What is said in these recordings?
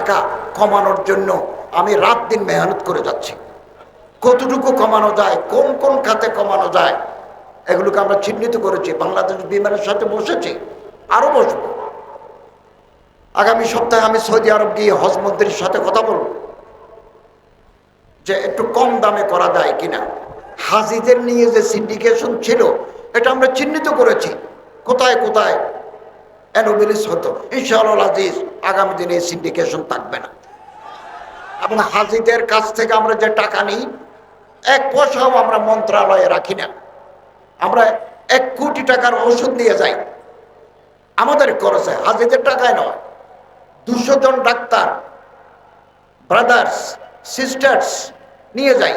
টাকা কমানোর জন্য আমি রাত দিন মেহনত করে যাচ্ছি। কতটুকু কমানো যায়, কোন কোন খাতে কমানো যায়, এগুলোকে আমরা চিহ্নিত করেছি। বাংলাদেশ বিমানের সাথে বসেছি, আরো বসবো। আগামী সপ্তাহে আমি সৌদি আরব গিয়ে হজ মন্ত্রীর সাথে কথা বলব যে একটু কম দামে করা যায় কিনা। হাজিদের নিয়ে যে সিন্ডিকেশন ছিল, এটা আমরা চিহ্নিত করেছি কোথায় কোথায় অ্যানোমেলিস হতো। ইনশাআল্লাহ আজিজ আগামী দিনে সিন্ডিকেশন থাকবে না। এবং হাজিদের কাছ থেকে আমরা যে টাকা নিই, 1 পয়সাও আমরা মন্ত্রণালয়ে রাখি না। আমরা 1 কোটি টাকার ওষুধ নিয়ে যাই আমাদের খরচে, হাজিদের টাকায় নয়। 200 জন ডাক্তার, ব্রাদার্স, সিস্টার্স নিয়ে যাই।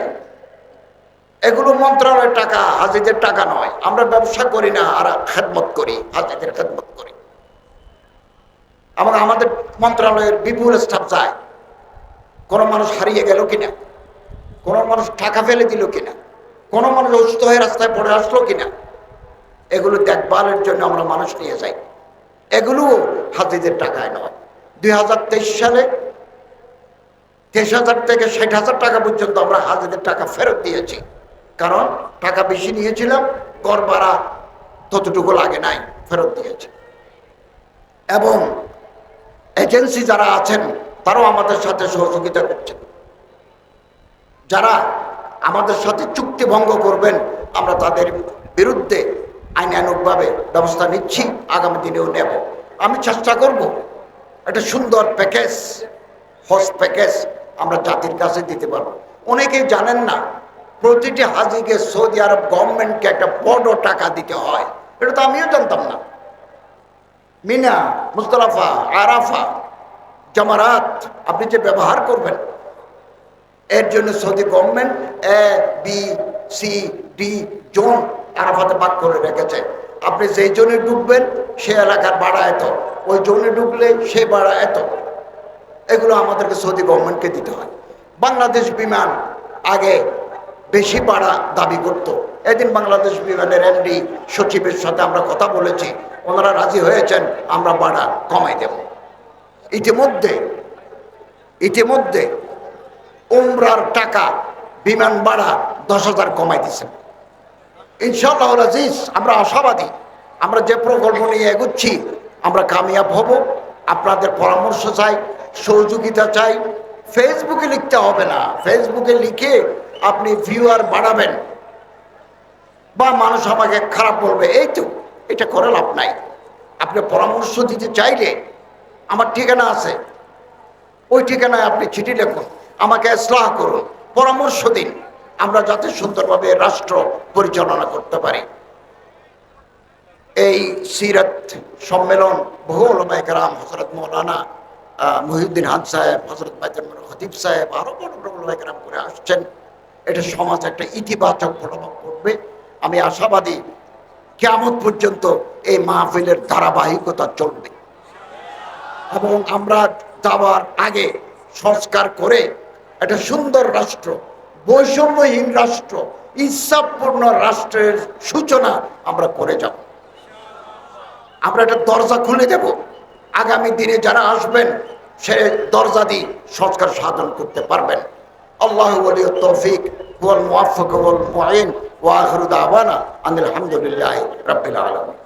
এগুলো মন্ত্রণালয়ের টাকা, হাজিদের টাকা নয়। আমরা ব্যবসা করি না, আর খেদমত করি, হাজিদের খেদমত করি। আমাদের মন্ত্রণালয়ের বিপুল স্টাফ যায়। কোনো মানুষ হারিয়ে গেল কিনা, কোনো মানুষ টাকা ফেলে দিল কিনা, কোনো মানুষ অসুস্থ হয়ে রাস্তায় পড়ে আসলো কিনা, এগুলো দেখভালের জন্য আমরা মানুষ নিয়ে যাই। এগুলো হাজিদের টাকায় নয়। 2023 সালে 23,000 থেকে 60,000 টাকা পর্যন্ত আমরা হাজিদের টাকা ফেরত দিয়েছি। কারণ টাকা বেশি নিয়েছিলাম, কর ভাড়া ততটুকু লাগে নাই, ফেরত দিয়েছি। এবং এজেন্সি যারা আছেন তারাও আমাদের সাথে সহযোগিতা করছেন। যারা আমাদের সাথে চুক্তি ভঙ্গ করবেন, আমরা তাদের বিরুদ্ধে আইনানুগভাবে ব্যবস্থা নিচ্ছি, আগামী দিনেও নেব। আমি চেষ্টা করব একটা সুন্দর প্যাকেজ, হজ প্যাকেজ আমরা জাতির কাছে দিতে পারবো। অনেকেই জানেন না, প্রতিটি হাজিকে সৌদি আরব গভর্নমেন্টকে একটা বড় টাকা দিতে হয়। এটা তো আমিও জানতাম না। মিনা, মুজদালিফা, আরাফা, জামারাত আপনি যে ব্যবহার করবেন, এর জন্য সৌদি গভর্নমেন্ট ABCD জোন আরাফাতে ভাগ করে রেখেছে। আপনি যেই জোনে ডুববেন সে এলাকার ভাড়া এত, ওই জোনে ডুবলে সে ভাড়া এত। এগুলো আমাদেরকে সৌদি গভর্নমেন্টকে দিতে হয়। বাংলাদেশ বিমান আগে বেশি ভাড়া দাবি করত। এদিন বাংলাদেশ বিমানের MD সচিবের সাথে আমরা কথা বলেছি, ওনারা রাজি হয়েছেন, আমরা ভাড়া কমাই দেব। ইতিমধ্যে উমরার টাকা বিমান ভাড়া 10,000 কমাই দিচ্ছেন। ইনশাআল্লাহ আজিজ আমরা আশাবাদী। আমরা যে প্রকল্প নিয়ে এগুচ্ছি আমরা কামিয়াব হব। আপনাদের পরামর্শ চাই, সহযোগিতা চাই। ফেসবুকে লিখতে হবে না, ফেসবুকে লিখে আপনি ভিউয়ার বাড়াবেন বা মানুষ আমাকে খারাপ বলবে, এই তো এটা করে লাভ নাই। আপনি পরামর্শ দিতে চাইলে আমার ঠিকানা আছে, ওই ঠিকানায় আপনি চিঠি লিখুন, আমাকে ইসলাহ করুন, পরামর্শ দিন, আমরা যাতে সুন্দরভাবে রাষ্ট্র পরিচালনা করতে পারি। এই সিরাত সম্মেলন বহু উলামায়ে কেরাম, হযরত মাওলানা মহিউদ্দিন হান সাহেব, হযরত বাইতুল মুল খতিব সাহেব, আরো বড় বড় উলামায়ে কেরাম করে আসছেন। এটা সমাজ একটা ইতিবাচক প্রভাব পড়বে। আমি আশাবাদী কিয়ামত পর্যন্ত এই মাহফিলের ধারাবাহিকতা চলবে এবং আমরা যাওয়ার আগে সংস্কার করে একটা সুন্দর রাষ্ট্র, বৈষম্যহীন রাষ্ট্র, ইনসাফপূর্ণ রাষ্ট্রের সূচনা আমরা করে যাব। আমরা একটা দরজা খুলে দেব, আগামী দিনে যারা আসবেন সে দরজা দিয়ে সংস্কার সাধন করতে পারবেন। আল্লাহু ওয়ালিয়ুত তৌফিক ওয়াল মুওয়াফফিক ওয়াল মুঈন ওয়া আখিরু দাওয়ানা আনিল হামদুলিল্লাহি রাব্বিল আলামিন।